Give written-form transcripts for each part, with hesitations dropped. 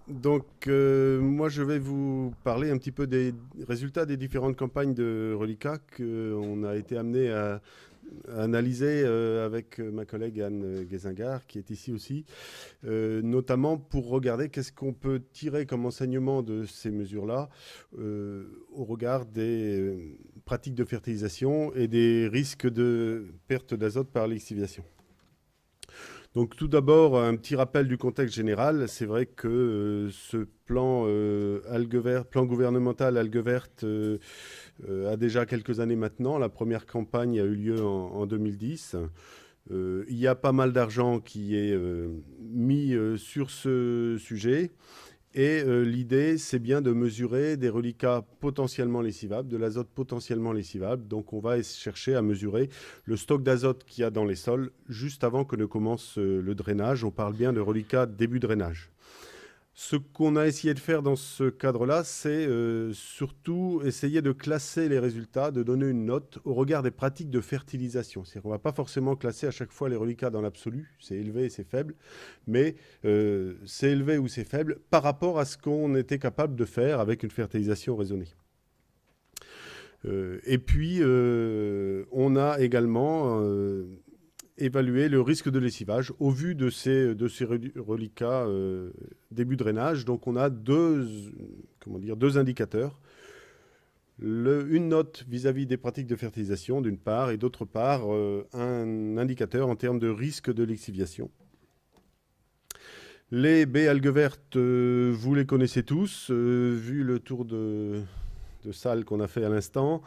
Moi, je vais vous parler un petit peu des résultats des différentes campagnes de reliquat qu'on a été amené à analyser avec ma collègue Anne Guézingard, qui est ici aussi, notamment pour regarder qu'est-ce qu'on peut tirer comme enseignement de ces mesures-là au regard des pratiques de fertilisation et des risques de perte d'azote par lixiviation. Donc tout d'abord, un petit rappel du contexte général. C'est vrai que ce plan, plan gouvernemental Algues Vertes a déjà quelques années maintenant. La première campagne a eu lieu en 2010. Il y a pas mal d'argent qui est mis sur ce sujet. Et l'idée, c'est bien de mesurer des reliquats potentiellement lessivables, de l'azote potentiellement lessivable. Donc on va chercher à mesurer le stock d'azote qu'il y a dans les sols juste avant que ne commence le drainage. On parle bien de reliquats début drainage. Ce qu'on a essayé de faire dans ce cadre-là, c'est surtout essayer de classer les résultats, de donner une note au regard des pratiques de fertilisation. C'est-à-dire qu'on ne va pas forcément classer à chaque fois les reliquats dans l'absolu, c'est élevé et c'est faible, mais c'est élevé ou c'est faible par rapport à ce qu'on était capable de faire avec une fertilisation raisonnée. Et puis, on a également évaluer le risque de lessivage au vu de ces reliquats début drainage. Donc on a deux indicateurs. Une note vis-à-vis des pratiques de fertilisation d'une part et d'autre part un indicateur en termes de risque de lixiviation. Les baies algues vertes, vous les connaissez tous, vu le tour de salle qu'on a fait à l'instant.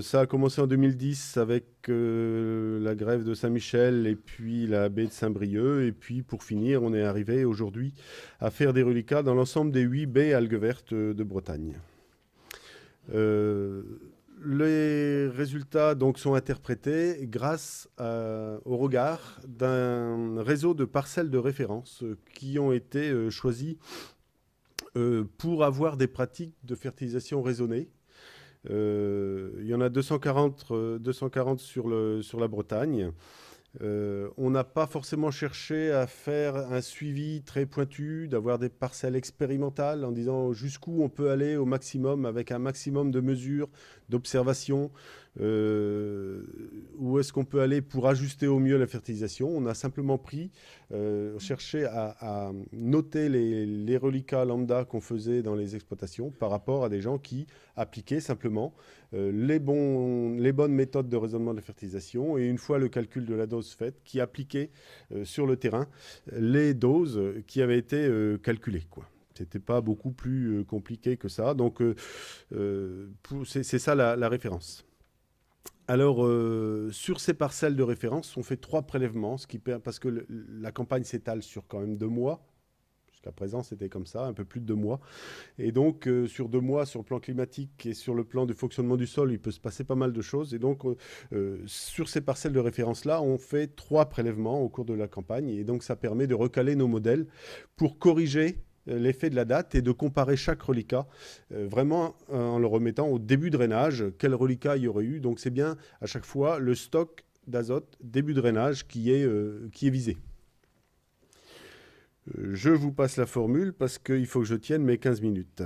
Ça a commencé en 2010 avec la grève de Saint-Michel et puis la baie de Saint-Brieuc. Et puis pour finir, on est arrivé aujourd'hui à faire des reliquats dans l'ensemble des 8 baies algues vertes de Bretagne. Les résultats donc, sont interprétés grâce au regard d'un réseau de parcelles de référence qui ont été choisies pour avoir des pratiques de fertilisation raisonnées. Il y en a 240 sur la Bretagne. On n'a pas forcément cherché à faire un suivi très pointu, d'avoir des parcelles expérimentales en disant jusqu'où on peut aller au maximum avec un maximum de mesures, d'observations, où est-ce qu'on peut aller pour ajuster au mieux la fertilisation. On a simplement cherché à noter les reliquats lambda qu'on faisait dans les exploitations par rapport à des gens qui appliquaient simplement les bonnes méthodes de raisonnement de la fertilisation et une fois le calcul de la dose faite, qui appliquait sur le terrain les doses qui avaient été calculées, quoi. C'était pas beaucoup plus compliqué que ça. Donc, c'est ça la référence. Alors, sur ces parcelles de référence, on fait 3 prélèvements, parce que la campagne s'étale sur quand même 2 mois. Jusqu'à présent, c'était comme ça, un peu plus de 2 mois. Et donc, sur 2 mois, sur le plan climatique et sur le plan du fonctionnement du sol, il peut se passer pas mal de choses. Et donc, sur ces parcelles de référence-là, on fait 3 prélèvements au cours de la campagne. Et donc, ça permet de recaler nos modèles pour corriger l'effet de la date et de comparer chaque reliquat, vraiment en le remettant au début drainage, quel reliquat il y aurait eu. Donc, c'est bien à chaque fois le stock d'azote début drainage qui est visé. Je vous passe la formule parce qu'il faut que je tienne mes 15 minutes.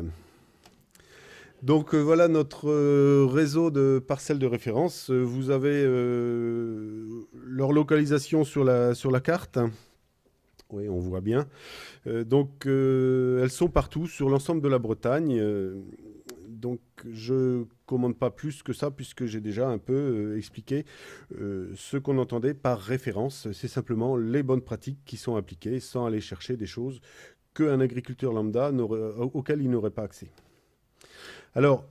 Donc voilà notre réseau de parcelles de référence. Vous avez leur localisation sur la carte. Oui, on voit bien. Elles sont partout sur l'ensemble de la Bretagne. Donc je commande pas plus que ça puisque j'ai déjà un peu expliqué ce qu'on entendait par référence. C'est simplement les bonnes pratiques qui sont appliquées sans aller chercher des choses qu'un agriculteur lambda auquel il n'aurait pas accès. Alors,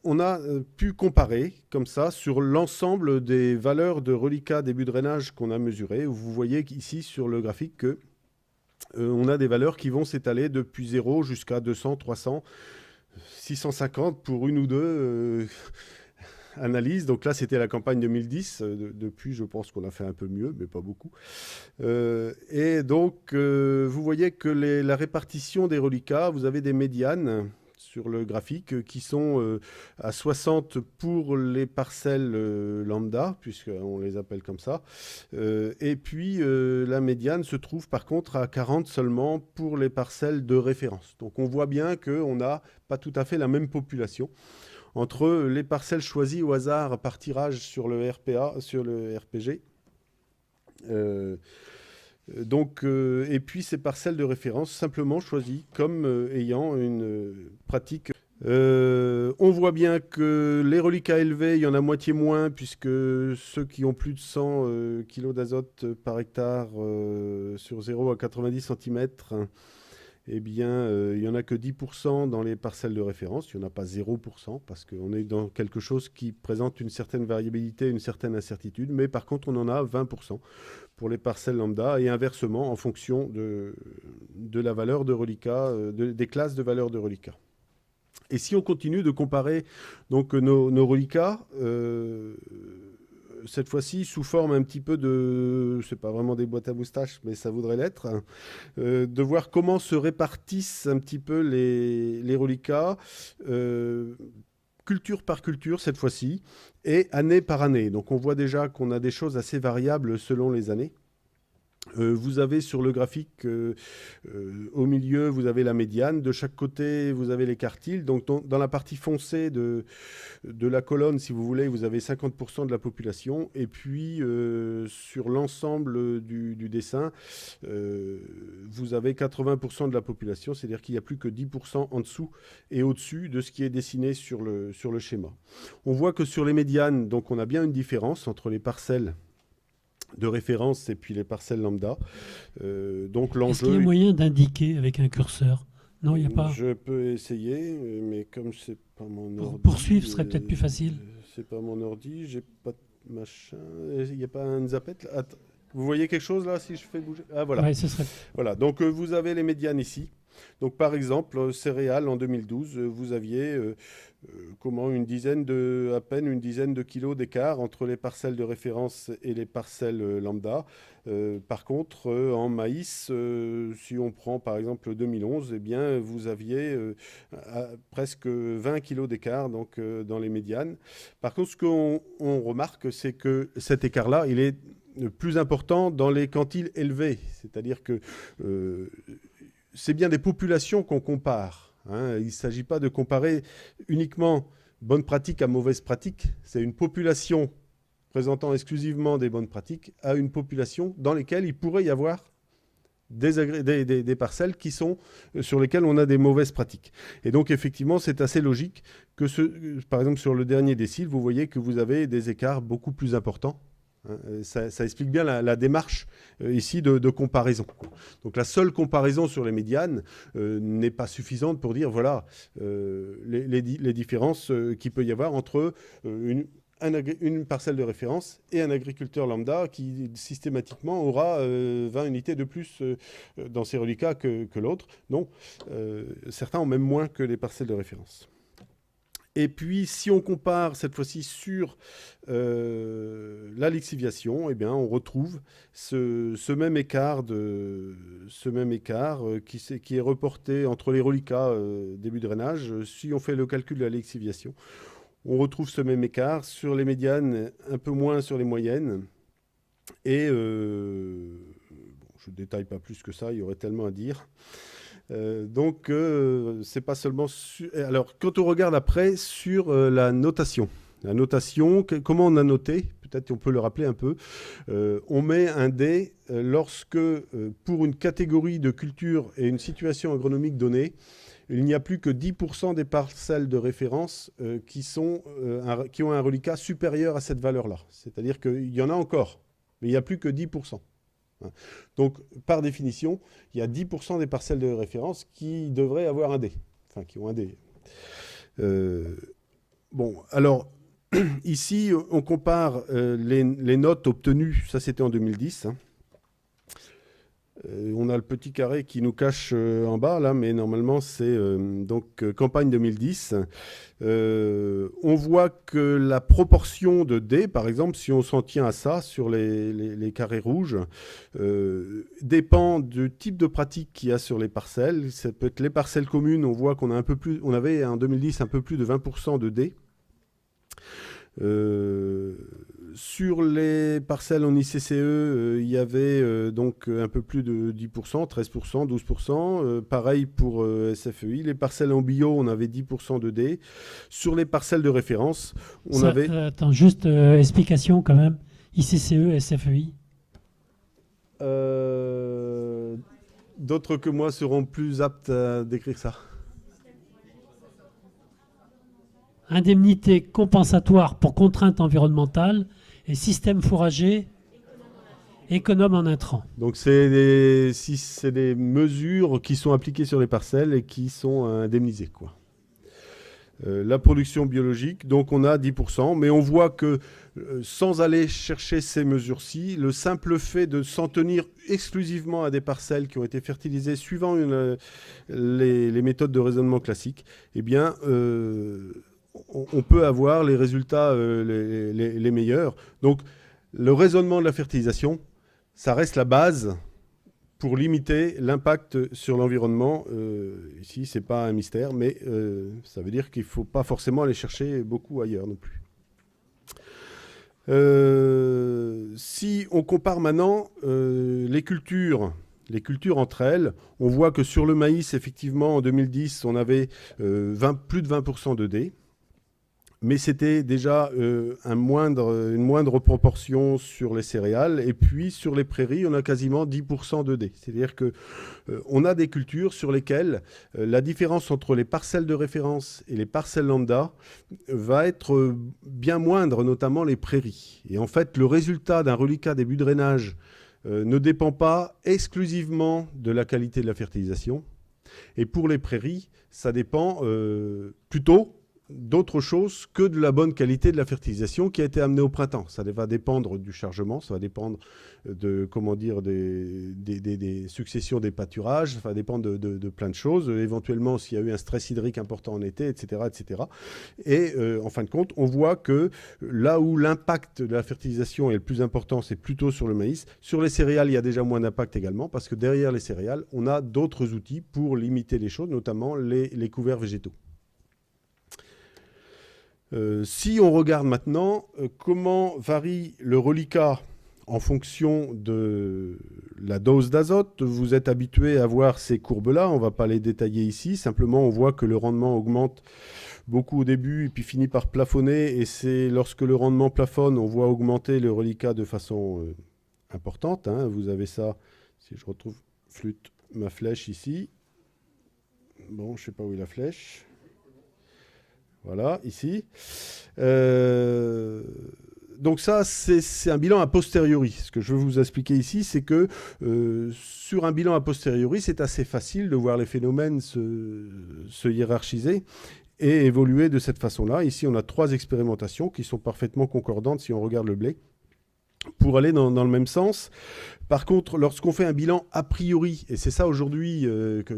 on a pu comparer comme ça sur l'ensemble des valeurs de reliquat début drainage qu'on a mesurées. Vous voyez ici sur le graphique que on a des valeurs qui vont s'étaler depuis 0 jusqu'à 200, 300, 650 pour une ou deux analyses. Donc là, c'était la campagne 2010. Depuis, je pense qu'on a fait un peu mieux, mais pas beaucoup. Et donc, vous voyez que la répartition des reliquats, vous avez des médianes sur le graphique, qui sont à 60 pour les parcelles lambda, puisqu'on les appelle comme ça. Et puis, la médiane se trouve par contre à 40 seulement pour les parcelles de référence. Donc, on voit bien qu'on n'a pas tout à fait la même population entre les parcelles choisies au hasard par tirage sur le RPA, sur le RPG. Et puis ces parcelles de référence simplement choisies comme ayant une pratique. On voit bien que les reliquats élevés, il y en a moitié moins, puisque ceux qui ont plus de 100 kg d'azote par hectare sur 0 à 90 cm, eh bien, il n'y en a que 10% dans les parcelles de référence. Il n'y en a pas 0%, parce qu'on est dans quelque chose qui présente une certaine variabilité, une certaine incertitude. Mais par contre, on en a 20% pour les parcelles lambda, et inversement, en fonction de la valeur de reliquat, des classes de valeur de reliquat. Et si on continue de comparer donc, nos reliquats, cette fois-ci sous forme un petit peu de, c'est pas vraiment des boîtes à moustaches, mais ça voudrait l'être, de voir comment se répartissent un petit peu les reliquats, culture par culture cette fois-ci, et année par année. Donc on voit déjà qu'on a des choses assez variables selon les années. Vous avez sur le graphique, au milieu, vous avez la médiane. De chaque côté, vous avez les quartiles. Donc, dans la partie foncée de la colonne, si vous voulez, vous avez 50% de la population. Et puis, sur l'ensemble du dessin, vous avez 80% de la population. C'est-à-dire qu'il n'y a plus que 10% en dessous et au-dessus de ce qui est dessiné sur le schéma. On voit que sur les médianes, donc, on a bien une différence entre les parcelles de référence et puis les parcelles lambda. Donc l'enjeu. Est-ce qu'il y a moyen d'indiquer avec un curseur? Non, il n'y a pas. Je peux essayer, mais comme c'est pas mon ordi. Pour poursuivre, ce serait peut-être plus facile. C'est pas mon ordi, j'ai pas de machin. Il n'y a pas un zappette là. Vous voyez quelque chose là si je fais bouger? Ah voilà. Ouais, ce serait. Voilà. Donc vous avez les médianes ici. Donc par exemple, céréales en 2012, vous aviez à peine une dizaine de kilos d'écart entre les parcelles de référence et les parcelles lambda. Par contre, en maïs, si on prend par exemple 2011, eh bien, vous aviez presque 20 kilos d'écart donc, dans les médianes. Par contre, ce qu'on remarque, c'est que cet écart-là, il est plus important dans les quantiles élevés. C'est-à-dire que c'est bien des populations qu'on compare. Hein. Il ne s'agit pas de comparer uniquement bonnes pratiques à mauvaises pratiques. C'est une population présentant exclusivement des bonnes pratiques à une population dans lesquelles il pourrait y avoir des parcelles sur lesquelles on a des mauvaises pratiques. Et donc, effectivement, c'est assez logique que, par exemple, sur le dernier décile, vous voyez que vous avez des écarts beaucoup plus importants. Ça explique bien la démarche ici de comparaison. Donc la seule comparaison sur les médianes n'est pas suffisante pour dire voilà les différences qu'il peut y avoir entre une parcelle de référence et un agriculteur lambda qui systématiquement aura 20 unités de plus dans ses reliquats que l'autre. Non, certains ont même moins que les parcelles de référence. Et puis, si on compare cette fois-ci sur la lixiviation, eh bien, on retrouve ce même écart qui est reporté entre les reliquats début drainage. Si on fait le calcul de la lixiviation, on retrouve ce même écart sur les médianes, un peu moins sur les moyennes. Et je ne détaille pas plus que ça, il y aurait tellement à dire. Donc, c'est pas seulement... Alors, quand on regarde après sur la notation, comment on a noté? Peut-être on peut le rappeler un peu. On met un dé lorsque, pour une catégorie de culture et une situation agronomique donnée, il n'y a plus que 10% des parcelles de référence qui ont un reliquat supérieur à cette valeur-là. C'est-à-dire qu'il y en a encore, mais il n'y a plus que 10%. Donc, par définition, il y a 10% des parcelles de référence qui devraient avoir un dé. Enfin, qui ont un dé. Bon, alors, ici, on compare les notes obtenues, ça c'était en 2010, hein, On a le petit carré qui nous cache en bas, là, mais normalement, c'est campagne 2010. On voit que la proportion de dés, par exemple, si on s'en tient à ça, sur les carrés rouges, dépend du type de pratique qu'il y a sur les parcelles. Ça peut être les parcelles communes, on voit qu'on a on avait en 2010 un peu plus de 20% de dés. Sur les parcelles en ICCE, il y avait donc un peu plus de 10%, 13%, 12%. Pareil pour SFEI. Les parcelles en bio, on avait 10% de D. Sur les parcelles de référence, on avait... Attends, juste explication quand même. ICCE, SFEI. D'autres que moi seront plus aptes à décrire ça. Indemnité compensatoire pour contraintes environnementales et système fourrager économe en intrants. Donc c'est des mesures qui sont appliquées sur les parcelles et qui sont indemnisées, quoi. La production biologique, donc on a 10%, mais on voit que sans aller chercher ces mesures-ci, le simple fait de s'en tenir exclusivement à des parcelles qui ont été fertilisées suivant les méthodes de raisonnement classiques, eh bien, on peut avoir les résultats les meilleurs. Donc, le raisonnement de la fertilisation, ça reste la base pour limiter l'impact sur l'environnement. Ici, ce n'est pas un mystère, mais ça veut dire qu'il ne faut pas forcément aller chercher beaucoup ailleurs non plus. Si on compare maintenant les cultures entre elles, on voit que sur le maïs, effectivement, en 2010, on avait plus de 20% de D. Mais c'était déjà une moindre proportion sur les céréales. Et puis, sur les prairies, on a quasiment 10% de D. C'est-à-dire qu'on a des cultures sur lesquelles la différence entre les parcelles de référence et les parcelles lambda va être bien moindre, notamment les prairies. Et en fait, le résultat d'un reliquat début de drainage ne dépend pas exclusivement de la qualité de la fertilisation. Et pour les prairies, ça dépend plutôt d'autre chose que de la bonne qualité de la fertilisation qui a été amenée au printemps. Ça va dépendre du chargement, ça va dépendre des successions des pâturages, ça va dépendre de plein de choses, éventuellement s'il y a eu un stress hydrique important en été, etc. etc. Et en fin de compte, on voit que là où l'impact de la fertilisation est le plus important, c'est plutôt sur le maïs. Sur les céréales, il y a déjà moins d'impact également, parce que derrière les céréales, on a d'autres outils pour limiter les choses, notamment les couverts végétaux. Si on regarde maintenant comment varie le reliquat en fonction de la dose d'azote, vous êtes habitué à voir ces courbes-là, on ne va pas les détailler ici, simplement on voit que le rendement augmente beaucoup au début et puis finit par plafonner, et c'est lorsque le rendement plafonne, on voit augmenter le reliquat de façon importante, hein. Vous avez ça, si je retrouve ma flèche ici, bon, je ne sais pas où est la flèche. Voilà, ici. Donc ça, c'est un bilan a posteriori. Ce que je veux vous expliquer ici, c'est que sur un bilan a posteriori, c'est assez facile de voir les phénomènes se hiérarchiser et évoluer de cette façon-là. Ici, on a 3 expérimentations qui sont parfaitement concordantes si on regarde le blé, pour aller dans le même sens. Par contre, lorsqu'on fait un bilan a priori, et c'est ça aujourd'hui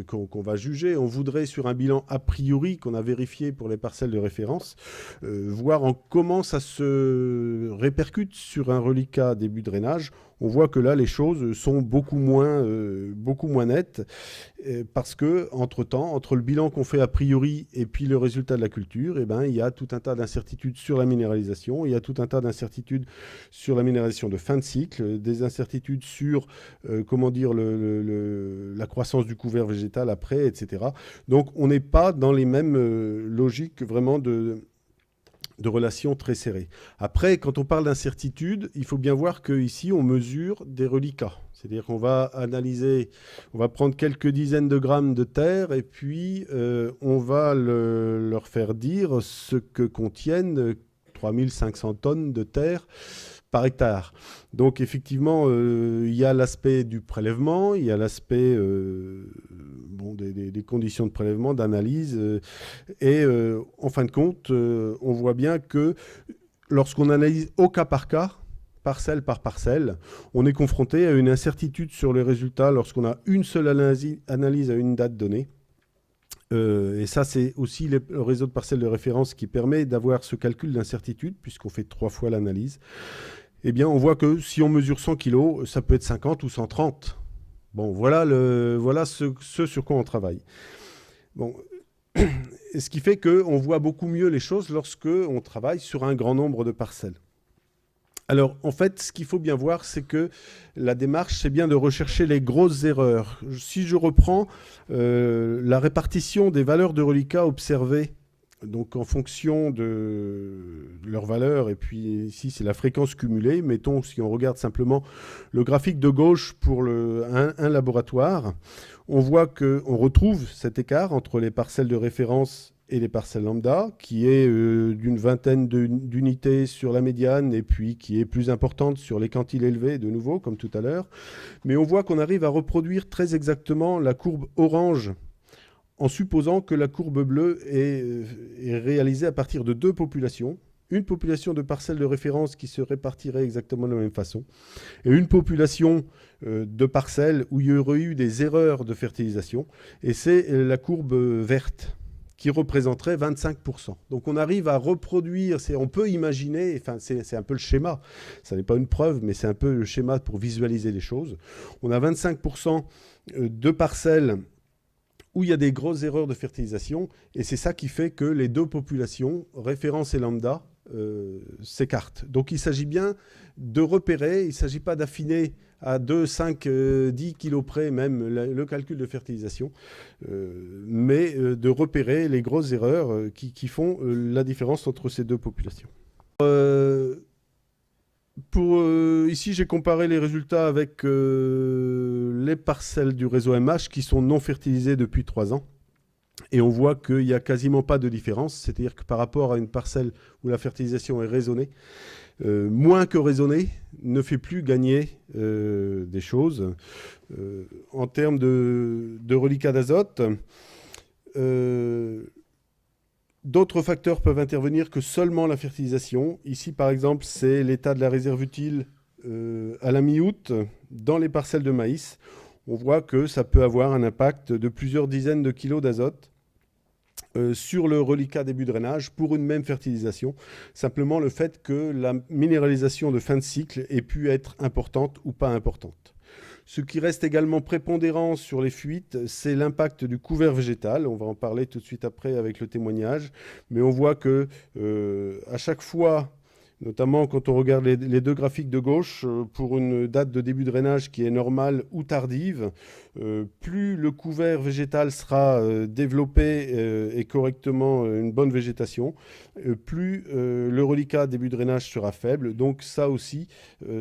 qu'on va juger, on voudrait sur un bilan a priori qu'on a vérifié pour les parcelles de référence, voir comment ça se répercute sur un reliquat début de drainage. On voit que là, les choses sont beaucoup moins nettes, parce que entre-temps, entre le bilan qu'on fait a priori et puis le résultat de la culture, eh ben, il y a tout un tas d'incertitudes sur la minéralisation, il y a tout un tas d'incertitudes sur la minéralisation de fin de cycle, des incertitudes sur la croissance du couvert végétal après, etc. Donc on n'est pas dans les mêmes logiques vraiment de relations très serrées. Après, quand on parle d'incertitude, il faut bien voir qu'ici, on mesure des reliquats. C'est-à-dire qu'on va analyser, on va prendre quelques dizaines de grammes de terre et puis on va leur faire dire ce que contiennent 3500 tonnes de terre par hectare. Donc effectivement, il y a l'aspect du prélèvement, il y a l'aspect des conditions de prélèvement, d'analyse, et en fin de compte, on voit bien que lorsqu'on analyse au cas par cas, parcelle par parcelle, on est confronté à une incertitude sur les résultats lorsqu'on a une seule analyse à une date donnée. Et ça, c'est aussi le réseau de parcelles de référence qui permet d'avoir ce calcul d'incertitude, puisqu'on fait 3 fois l'analyse. Eh bien, on voit que si on mesure 100 kg, ça peut être 50 ou 130. Bon, voilà ce sur quoi on travaille. Bon, ce qui fait qu'on voit beaucoup mieux les choses lorsque on travaille sur un grand nombre de parcelles. Alors, en fait, ce qu'il faut bien voir, c'est que la démarche, c'est bien de rechercher les grosses erreurs. Si je reprends la répartition des valeurs de reliquat observées, donc en fonction de leur valeur, et puis ici, c'est la fréquence cumulée. Mettons, si on regarde simplement le graphique de gauche pour un laboratoire, on voit qu'on retrouve cet écart entre les parcelles de référence et les parcelles lambda, qui est d'une vingtaine d'unités sur la médiane et puis qui est plus importante sur les quantiles élevés, de nouveau, comme tout à l'heure. Mais on voit qu'on arrive à reproduire très exactement la courbe orange en supposant que la courbe bleue est réalisée à partir de 2 populations. Une population de parcelles de référence qui se répartirait exactement de la même façon, et une population de parcelles où il y aurait eu des erreurs de fertilisation, et c'est la courbe verte, qui représenterait 25%. Donc on arrive à reproduire, on peut imaginer, enfin c'est un peu le schéma, ça n'est pas une preuve, mais c'est un peu le schéma pour visualiser les choses. On a 25% de parcelles où il y a des grosses erreurs de fertilisation, et c'est ça qui fait que les 2 populations, référence et lambda, s'écartent. Donc il s'agit bien de repérer, il ne s'agit pas d'affiner à 2, 5, 10 kilos près même le calcul de fertilisation, mais de repérer les grosses erreurs qui font la différence entre ces 2 populations. Ici, j'ai comparé les résultats avec les parcelles du réseau MH qui sont non fertilisées depuis 3 ans. Et on voit qu'il n'y a quasiment pas de différence, c'est-à-dire que par rapport à une parcelle où la fertilisation est raisonnée, moins que raisonnée ne fait plus gagner des choses. En termes de reliquat d'azote, d'autres facteurs peuvent intervenir que seulement la fertilisation. Ici, par exemple, c'est l'état de la réserve utile à la mi-août dans les parcelles de maïs. On voit que ça peut avoir un impact de plusieurs dizaines de kilos d'azote sur le reliquat début drainage pour une même fertilisation. Simplement le fait que la minéralisation de fin de cycle ait pu être importante ou pas importante. Ce qui reste également prépondérant sur les fuites, c'est l'impact du couvert végétal. On va en parler tout de suite après avec le témoignage. Mais on voit que à chaque fois, notamment quand on regarde les 2 graphiques de gauche, pour une date de début de drainage qui est normale ou tardive, plus le couvert végétal sera développé et correctement une bonne végétation, plus le reliquat début de drainage sera faible. Donc ça aussi,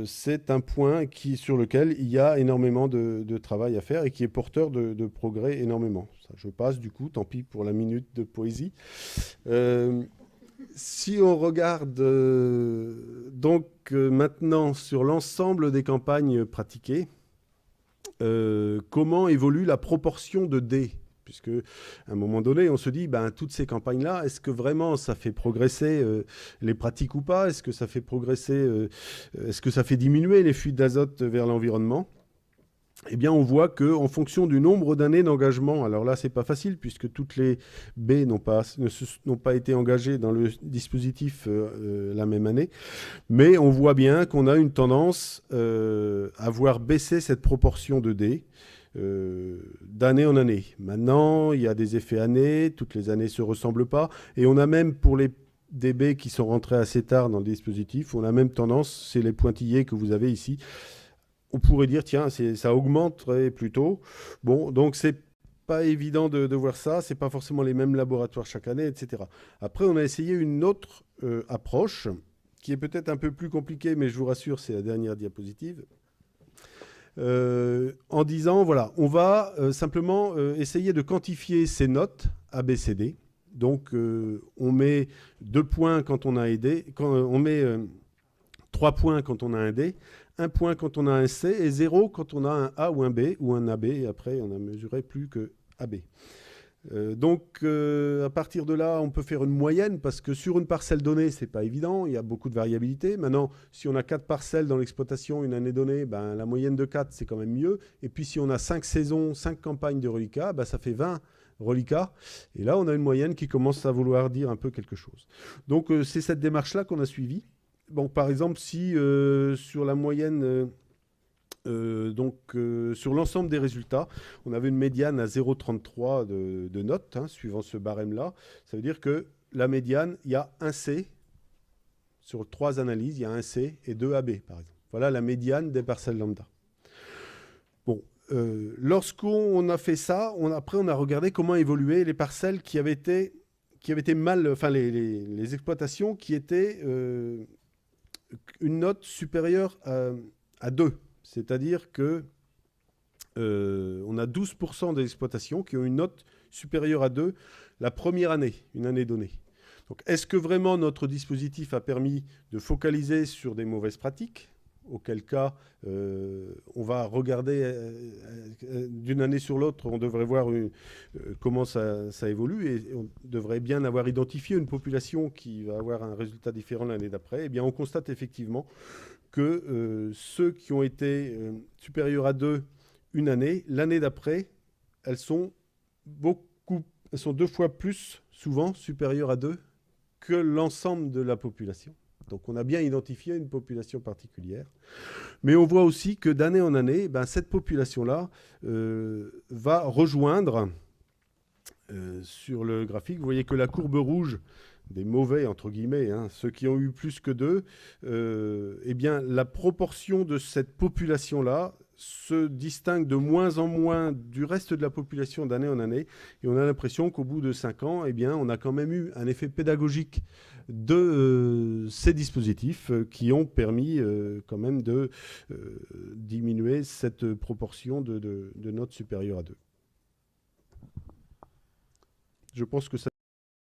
c'est un point sur lequel il y a énormément de travail à faire et qui est porteur de progrès énormément. Ça, je passe du coup, tant pis pour la minute de poésie. Si on regarde maintenant sur l'ensemble des campagnes pratiquées, comment évolue la proportion de D? Puisque à un moment donné, on se dit, toutes ces campagnes-là, est-ce que vraiment ça fait progresser les pratiques ou pas? Est-ce que ça fait progresser, est-ce que ça fait diminuer les fuites d'azote vers l'environnement? Eh bien, on voit qu'en fonction du nombre d'années d'engagement, alors là, c'est pas facile puisque toutes les baies n'ont pas été engagées dans le dispositif la même année, mais on voit bien qu'on a une tendance à voir baisser cette proportion de D d'année en année. Maintenant, il y a des effets années, toutes les années ne se ressemblent pas, et on a même pour des baies qui sont rentrées assez tard dans le dispositif, on a même tendance, c'est les pointillés que vous avez ici, on pourrait dire, tiens, ça augmenterait plutôt. Bon, donc c'est pas évident de voir ça. C'est pas forcément les mêmes laboratoires chaque année, etc. Après, on a essayé une autre approche qui est peut-être un peu plus compliquée, mais je vous rassure, c'est la dernière diapositive. En disant, voilà, on va simplement essayer de quantifier ces notes ABCD. Donc, on met 2 points quand on a un D, on met 3 points quand on a un D, 1 point quand on a un C et 0 quand on a un A ou un B ou un AB. Et après, on a mesuré plus que AB. À partir de là, on peut faire une moyenne parce que sur une parcelle donnée, c'est pas évident, il y a beaucoup de variabilité. Maintenant, si on a 4 parcelles dans l'exploitation une année donnée, ben, la moyenne de 4, c'est quand même mieux. Et puis si on a 5 saisons, 5 campagnes de reliquats, ben, ça fait 20 reliquats. Et là, on a une moyenne qui commence à vouloir dire un peu quelque chose. Donc c'est cette démarche-là qu'on a suivie. Bon, par exemple, si sur la moyenne... sur l'ensemble des résultats, on avait une médiane à 0,33 de notes, hein, suivant ce barème-là. Ça veut dire que la médiane, il y a un C. Sur 3 analyses, il y a un C et 2 AB, par exemple. Voilà la médiane des parcelles lambda. Bon, lorsqu'on a fait ça, après on a regardé comment évoluaient les parcelles qui avaient été mal, enfin les exploitations qui étaient une note supérieure à 2. C'est-à-dire que on a 12% des exploitations qui ont une note supérieure à 2 la première année, une année donnée. Donc, est-ce que vraiment notre dispositif a permis de focaliser sur des mauvaises pratiques ? Auquel cas, on va regarder d'une année sur l'autre, on devrait voir comment ça évolue et on devrait bien avoir identifié une population qui va avoir un résultat différent l'année d'après. Eh bien, on constate effectivement que ceux qui ont été supérieurs à 2 une année, l'année d'après, elles sont 2 fois plus souvent supérieures à 2 que l'ensemble de la population. Donc on a bien identifié une population particulière. Mais on voit aussi que d'année en année, ben, cette population-là va rejoindre, sur le graphique, vous voyez que la courbe rouge des mauvais, entre guillemets, hein, ceux qui ont eu plus que 2, eh bien, la proportion de cette population-là se distingue de moins en moins du reste de la population d'année en année. Et on a l'impression qu'au bout de 5 ans, eh bien, on a quand même eu un effet pédagogique de ces dispositifs qui ont permis quand même de diminuer cette proportion de notes supérieures à 2. Je pense que ça